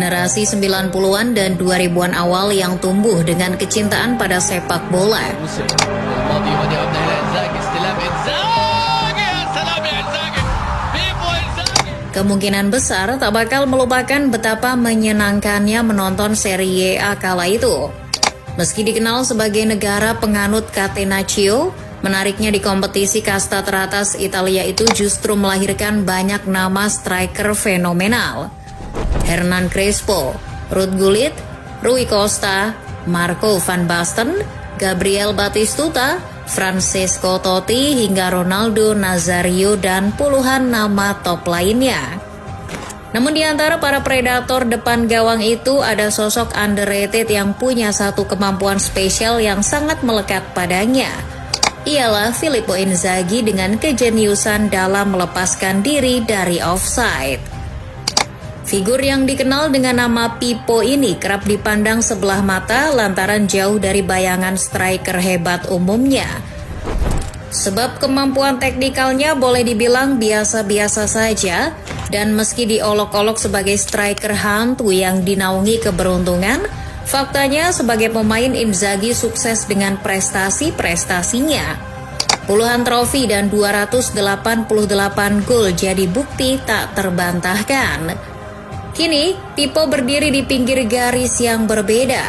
generasi 90-an dan 2000-an awal yang tumbuh dengan kecintaan pada sepak bola. Kemungkinan besar tak bakal melupakan betapa menyenangkannya menonton Serie A kala itu. Meski dikenal sebagai negara penganut Catenaccio, menariknya di kompetisi kasta teratas Italia itu justru melahirkan banyak nama striker fenomenal. Hernan Crespo, Ruud Gullit, Rui Costa, Marco van Basten, Gabriel Batistuta, Francesco Totti hingga Ronaldo Nazario dan puluhan nama top lainnya. Namun di antara para predator depan gawang itu ada sosok underrated yang punya satu kemampuan spesial yang sangat melekat padanya. Ialah Filippo Inzaghi dengan kejeniusan dalam melepaskan diri dari offside. Figur yang dikenal dengan nama Pippo ini kerap dipandang sebelah mata lantaran jauh dari bayangan striker hebat umumnya. Sebab kemampuan teknikalnya boleh dibilang biasa-biasa saja, dan meski diolok-olok sebagai striker hantu yang dinaungi keberuntungan, faktanya sebagai pemain Inzaghi sukses dengan prestasi-prestasinya. Puluhan trofi dan 288 gol jadi bukti tak terbantahkan. Kini, Pippo berdiri di pinggir garis yang berbeda.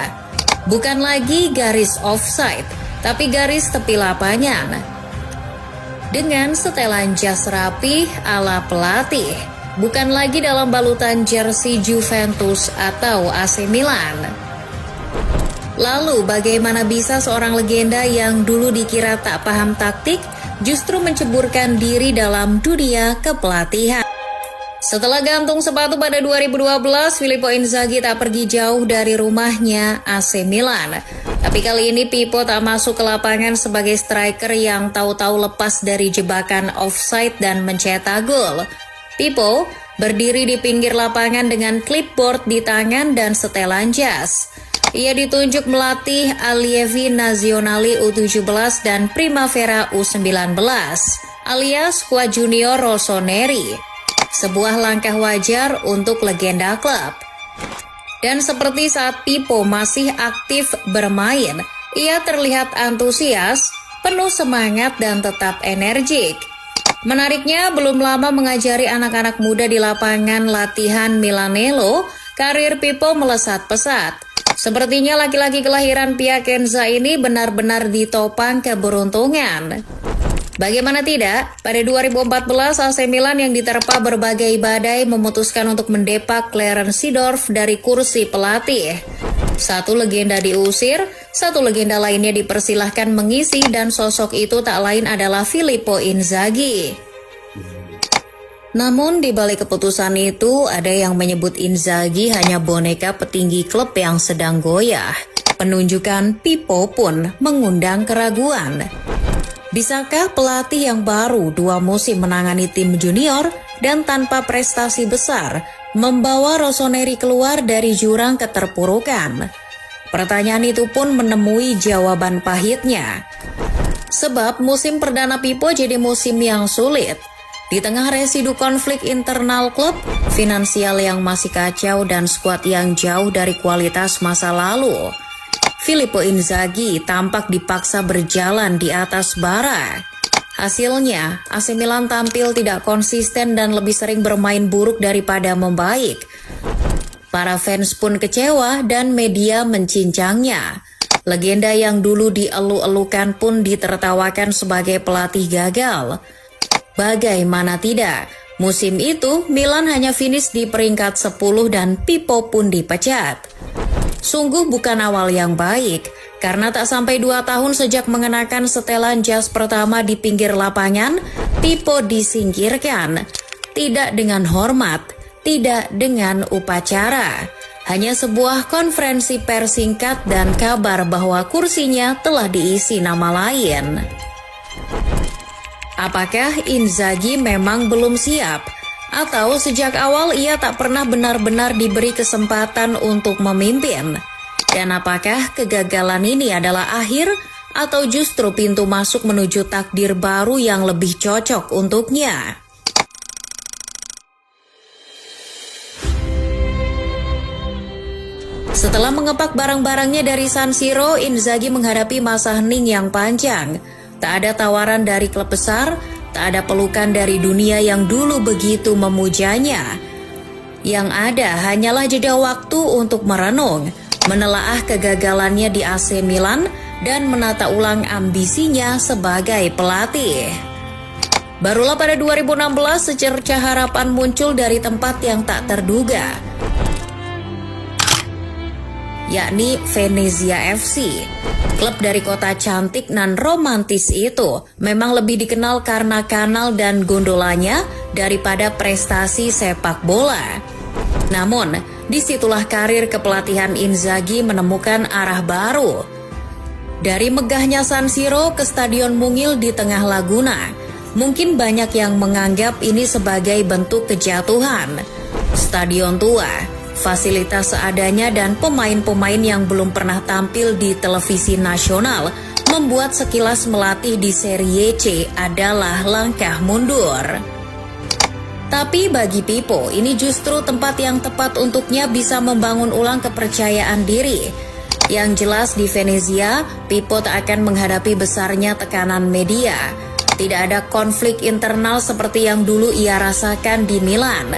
Bukan lagi garis offside, tapi garis tepi lapangan. Dengan setelan jas rapih ala pelatih, bukan lagi dalam balutan jersey Juventus atau AC Milan. Lalu bagaimana bisa seorang legenda yang dulu dikira tak paham taktik justru menceburkan diri dalam dunia kepelatihan? Setelah gantung sepatu pada 2012, Filippo Inzaghi tak pergi jauh dari rumahnya AC Milan. Tapi kali ini Pippo tak masuk ke lapangan sebagai striker yang tahu-tahu lepas dari jebakan offside dan mencetak gol. Pippo berdiri di pinggir lapangan dengan clipboard di tangan dan setelan jas. Ia ditunjuk melatih Allievi Nazionali U17 dan Primavera U19, alias skuad junior rossoneri. Sebuah langkah wajar untuk legenda klub. Dan seperti saat Pippo masih aktif bermain, ia terlihat antusias, penuh semangat dan tetap energik. Menariknya, belum lama mengajari anak-anak muda di lapangan latihan Milanello, karir Pippo melesat pesat. Sepertinya laki-laki kelahiran Piacenza ini benar-benar ditopang keberuntungan. Bagaimana tidak, pada 2014 AC Milan yang diterpa berbagai badai memutuskan untuk mendepak Clarence Seedorf dari kursi pelatih. Satu legenda diusir, satu legenda lainnya dipersilahkan mengisi dan sosok itu tak lain adalah Filippo Inzaghi. Namun di balik keputusan itu ada yang menyebut Inzaghi hanya boneka petinggi klub yang sedang goyah. Penunjukan Pippo pun mengundang keraguan. Bisakah pelatih yang baru 2 musim menangani tim junior dan tanpa prestasi besar membawa rossoneri keluar dari jurang keterpurukan? Pertanyaan itu pun menemui jawaban pahitnya. Sebab musim perdana Pippo jadi musim yang sulit. Di tengah residu konflik internal klub, finansial yang masih kacau dan skuad yang jauh dari kualitas masa lalu, Filippo Inzaghi tampak dipaksa berjalan di atas bara. Hasilnya, AC Milan tampil tidak konsisten dan lebih sering bermain buruk daripada membaik. Para fans pun kecewa dan media mencincangnya. Legenda yang dulu dielu-elukan pun ditertawakan sebagai pelatih gagal. Bagaimana tidak, musim itu Milan hanya finish di peringkat 10 dan Pippo pun dipecat. Sungguh bukan awal yang baik, karena tak sampai 2 tahun sejak mengenakan setelan jas pertama di pinggir lapangan, Pippo disingkirkan. Tidak dengan hormat, tidak dengan upacara. Hanya sebuah konferensi pers singkat dan kabar bahwa kursinya telah diisi nama lain. Apakah Inzaghi memang belum siap? Atau sejak awal ia tak pernah benar-benar diberi kesempatan untuk memimpin? Dan apakah kegagalan ini adalah akhir atau justru pintu masuk menuju takdir baru yang lebih cocok untuknya? Setelah mengepak barang-barangnya dari San Siro, Inzaghi menghadapi masa hening yang panjang. Tak ada tawaran dari klub besar, tak ada pelukan dari dunia yang dulu begitu memujanya. Yang ada hanyalah jeda waktu untuk merenung, menelaah kegagalannya di AC Milan, dan menata ulang ambisinya sebagai pelatih. Barulah pada 2016 secercah harapan muncul dari tempat yang tak terduga, yakni Venezia FC. Klub dari kota cantik dan romantis itu memang lebih dikenal karena kanal dan gondolanya daripada prestasi sepak bola. Namun, disitulah karir kepelatihan Inzaghi menemukan arah baru. Dari megahnya San Siro ke stadion mungil di tengah Laguna, mungkin banyak yang menganggap ini sebagai bentuk kejatuhan. Stadion tua, fasilitas seadanya, dan pemain-pemain yang belum pernah tampil di televisi nasional membuat sekilas melatih di Serie C adalah langkah mundur. Tapi bagi Pippo, ini justru tempat yang tepat untuknya bisa membangun ulang kepercayaan diri. Yang jelas di Venezia, Pippo tak akan menghadapi besarnya tekanan media. Tidak ada konflik internal seperti yang dulu ia rasakan di Milan.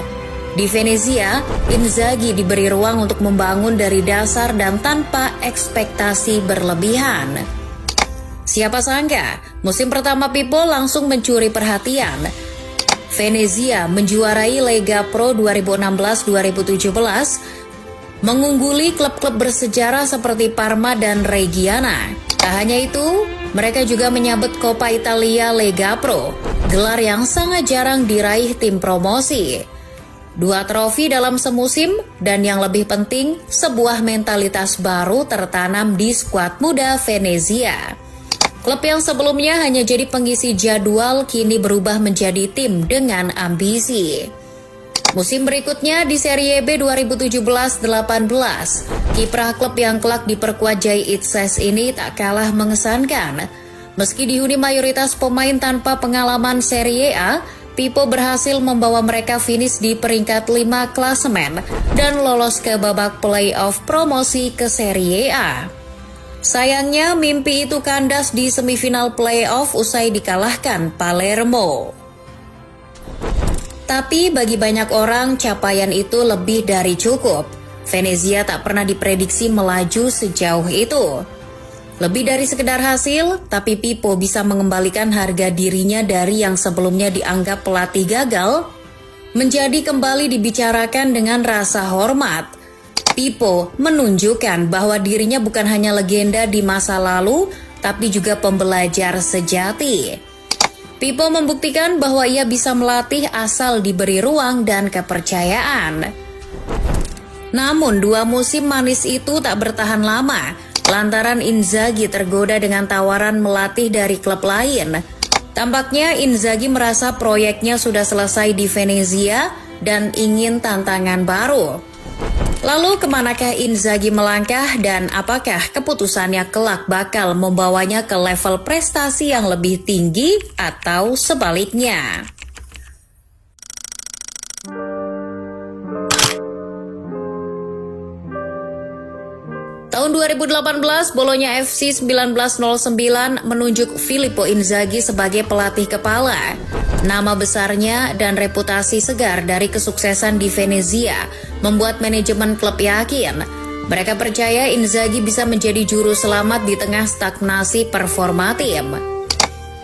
Di Venezia, Inzaghi diberi ruang untuk membangun dari dasar dan tanpa ekspektasi berlebihan. Siapa sangka, musim pertama Pippo langsung mencuri perhatian. Venezia menjuarai Lega Pro 2016-2017, mengungguli klub-klub bersejarah seperti Parma dan Reggiana. Tak hanya itu, mereka juga menyabet Coppa Italia Lega Pro, gelar yang sangat jarang diraih tim promosi. 2 trofi dalam semusim, dan yang lebih penting, sebuah mentalitas baru tertanam di skuad muda Venezia. Klub yang sebelumnya hanya jadi pengisi jadwal kini berubah menjadi tim dengan ambisi. Musim berikutnya di Serie B 2017-18, kiprah klub yang kelak diperkuat Jay Itzes ini tak kalah mengesankan. Meski dihuni mayoritas pemain tanpa pengalaman Serie A, Pippo berhasil membawa mereka finish di peringkat 5 klasemen dan lolos ke babak playoff promosi ke Serie A. Sayangnya mimpi itu kandas di semifinal playoff usai dikalahkan Palermo. Tapi bagi banyak orang capaian itu lebih dari cukup. Venezia tak pernah diprediksi melaju sejauh itu. Lebih dari sekedar hasil, tapi Pippo bisa mengembalikan harga dirinya dari yang sebelumnya dianggap pelatih gagal, menjadi kembali dibicarakan dengan rasa hormat. Pippo menunjukkan bahwa dirinya bukan hanya legenda di masa lalu, tapi juga pembelajar sejati. Pippo membuktikan bahwa ia bisa melatih asal diberi ruang dan kepercayaan. Namun 2 musim manis itu tak bertahan lama, lantaran Inzaghi tergoda dengan tawaran melatih dari klub lain. Tampaknya Inzaghi merasa proyeknya sudah selesai di Venezia dan ingin tantangan baru. Lalu kemanakah Inzaghi melangkah dan apakah keputusannya kelak bakal membawanya ke level prestasi yang lebih tinggi atau sebaliknya? Tahun 2018, Bologna FC 1909 menunjuk Filippo Inzaghi sebagai pelatih kepala. Nama besarnya dan reputasi segar dari kesuksesan di Venezia membuat manajemen klub yakin. Mereka percaya Inzaghi bisa menjadi juru selamat di tengah stagnasi performa tim.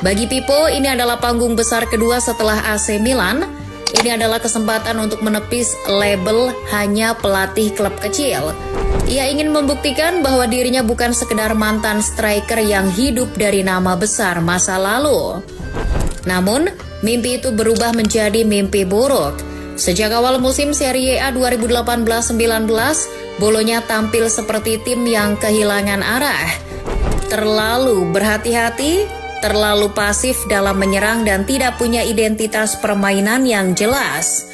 Bagi Pippo, ini adalah panggung besar kedua setelah AC Milan. Ini adalah kesempatan untuk menepis label hanya pelatih klub kecil. Ia ingin membuktikan bahwa dirinya bukan sekedar mantan striker yang hidup dari nama besar masa lalu. Namun, mimpi itu berubah menjadi mimpi buruk. Sejak awal musim Serie A 2018-19, Bologna tampil seperti tim yang kehilangan arah. Terlalu berhati-hati, terlalu pasif dalam menyerang dan tidak punya identitas permainan yang jelas.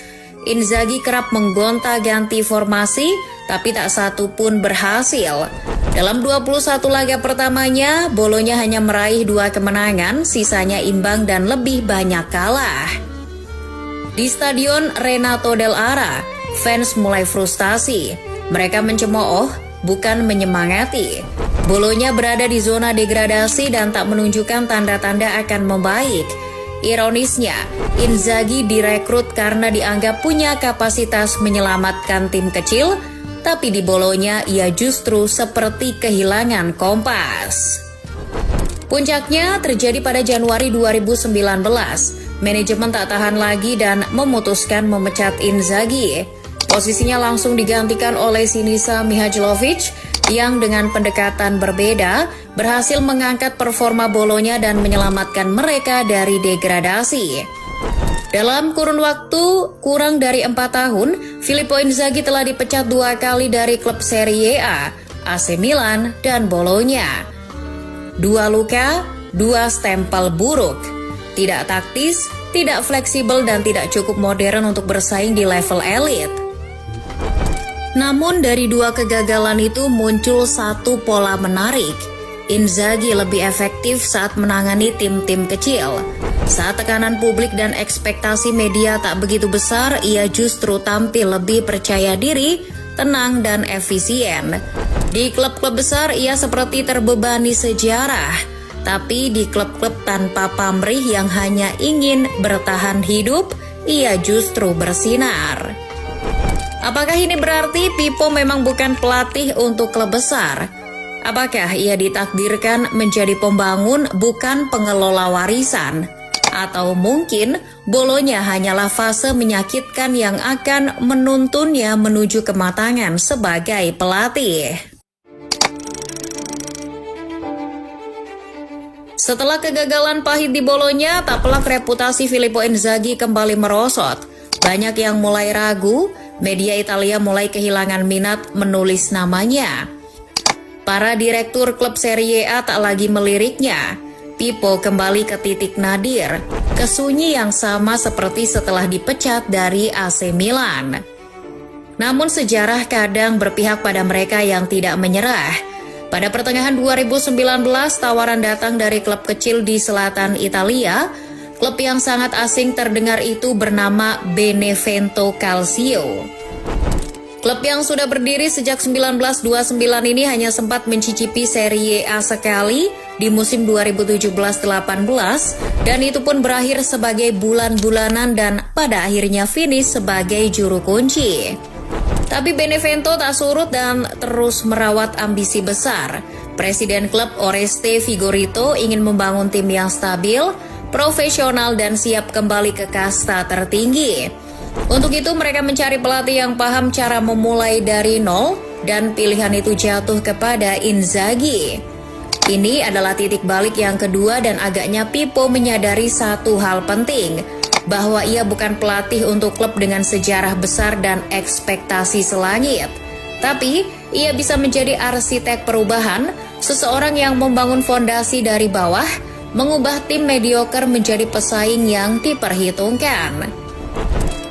Inzaghi kerap menggonta-ganti formasi, tapi tak satu pun berhasil. Dalam 21 laga pertamanya, Bologna hanya meraih 2 kemenangan, sisanya imbang dan lebih banyak kalah. Di Stadion Renato Dell'Ara, fans mulai frustasi. Mereka mencemooh, bukan menyemangati. Bologna berada di zona degradasi dan tak menunjukkan tanda-tanda akan membaik. Ironisnya, Inzaghi direkrut karena dianggap punya kapasitas menyelamatkan tim kecil, tapi di Bologna ia justru seperti kehilangan kompas. Puncaknya terjadi pada Januari 2019. Manajemen tak tahan lagi dan memutuskan memecat Inzaghi. Posisinya langsung digantikan oleh Sinisa Mihajlovic yang dengan pendekatan berbeda berhasil mengangkat performa Bologna dan menyelamatkan mereka dari degradasi. Dalam kurun waktu kurang dari 4 tahun, Filippo Inzaghi telah dipecat 2 kali dari klub Serie A, AC Milan dan Bologna. 2 luka, 2 stempel buruk. Tidak taktis, tidak fleksibel dan tidak cukup modern untuk bersaing di level elit. Namun dari 2 kegagalan itu muncul satu pola menarik. Inzaghi lebih efektif saat menangani tim-tim kecil. Saat tekanan publik dan ekspektasi media tak begitu besar, ia justru tampil lebih percaya diri, tenang dan efisien. Di klub-klub besar ia seperti terbebani sejarah, tapi di klub-klub tanpa pamrih yang hanya ingin bertahan hidup, ia justru bersinar. Apakah ini berarti Pippo memang bukan pelatih untuk klub besar? Apakah ia ditakdirkan menjadi pembangun bukan pengelola warisan? Atau mungkin Bologna hanyalah fase menyakitkan yang akan menuntunnya menuju kematangan sebagai pelatih. Setelah kegagalan pahit di Bologna, tak pelak reputasi Filippo Inzaghi kembali merosot. Banyak yang mulai ragu, media Italia mulai kehilangan minat menulis namanya. Para direktur klub Serie A tak lagi meliriknya. Pippo kembali ke titik nadir, ke sunyi yang sama seperti setelah dipecat dari AC Milan. Namun sejarah kadang berpihak pada mereka yang tidak menyerah. Pada pertengahan 2019, tawaran datang dari klub kecil di selatan Italia. Klub yang sangat asing terdengar itu bernama Benevento Calcio. Klub yang sudah berdiri sejak 1929 ini hanya sempat mencicipi Serie A sekali di musim 2017-18 dan itu pun berakhir sebagai bulan-bulanan dan pada akhirnya finish sebagai juru kunci. Tapi Benevento tak surut dan terus merawat ambisi besar. Presiden klub Oreste Figorito ingin membangun tim yang stabil, profesional dan siap kembali ke kasta tertinggi. Untuk itu mereka mencari pelatih yang paham cara memulai dari nol dan pilihan itu jatuh kepada Inzaghi. Ini adalah titik balik yang kedua dan agaknya Pippo menyadari satu hal penting, bahwa ia bukan pelatih untuk klub dengan sejarah besar dan ekspektasi selangit. Tapi ia bisa menjadi arsitek perubahan, seseorang yang membangun fondasi dari bawah, mengubah tim mediocre menjadi pesaing yang diperhitungkan.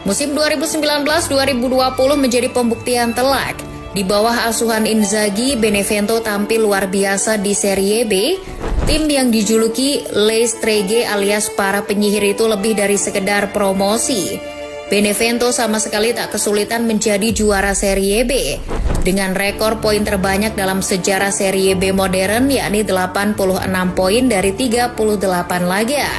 Musim 2019-2020 menjadi pembuktian telak. Di bawah asuhan Inzaghi, Benevento tampil luar biasa di Serie B. Tim yang dijuluki Le Streghe alias para penyihir itu lebih dari sekedar promosi. Benevento sama sekali tak kesulitan menjadi juara Serie B dengan rekor poin terbanyak dalam sejarah Serie B modern, yakni 86 poin dari 38 laga.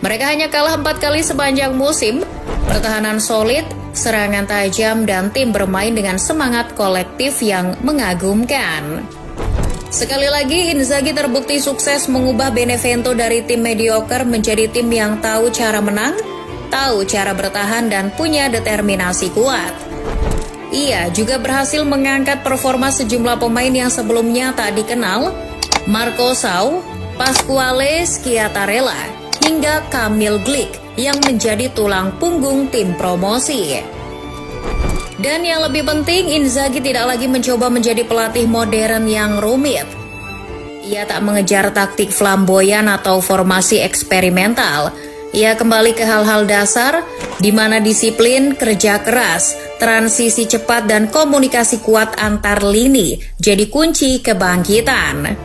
Mereka hanya kalah 4 kali sepanjang musim. Pertahanan solid, serangan tajam, dan tim bermain dengan semangat kolektif yang mengagumkan. Sekali lagi, Inzaghi terbukti sukses mengubah Benevento dari tim mediocre menjadi tim yang tahu cara menang, tahu cara bertahan, dan punya determinasi kuat. Ia juga berhasil mengangkat performa sejumlah pemain yang sebelumnya tak dikenal, Marco Sau, Pasquale Schiattarella, hingga Kamil Glik yang menjadi tulang punggung tim promosi. Dan yang lebih penting, Inzaghi tidak lagi mencoba menjadi pelatih modern yang rumit. Ia tak mengejar taktik flamboyan atau formasi eksperimental. Ia kembali ke hal-hal dasar, di mana disiplin, kerja keras, transisi cepat, dan komunikasi kuat antar lini jadi kunci kebangkitan.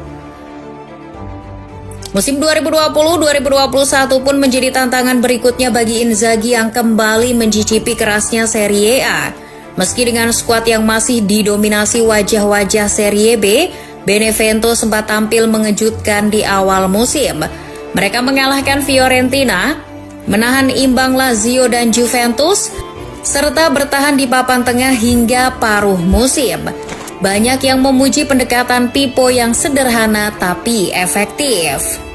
Musim 2020-2021 pun menjadi tantangan berikutnya bagi Inzaghi yang kembali mencicipi kerasnya Serie A. Meski dengan skuad yang masih didominasi wajah-wajah Serie B, Benevento sempat tampil mengejutkan di awal musim. Mereka mengalahkan Fiorentina, menahan imbang Lazio dan Juventus, serta bertahan di papan tengah hingga paruh musim. Banyak yang memuji pendekatan Pipo yang sederhana tapi efektif.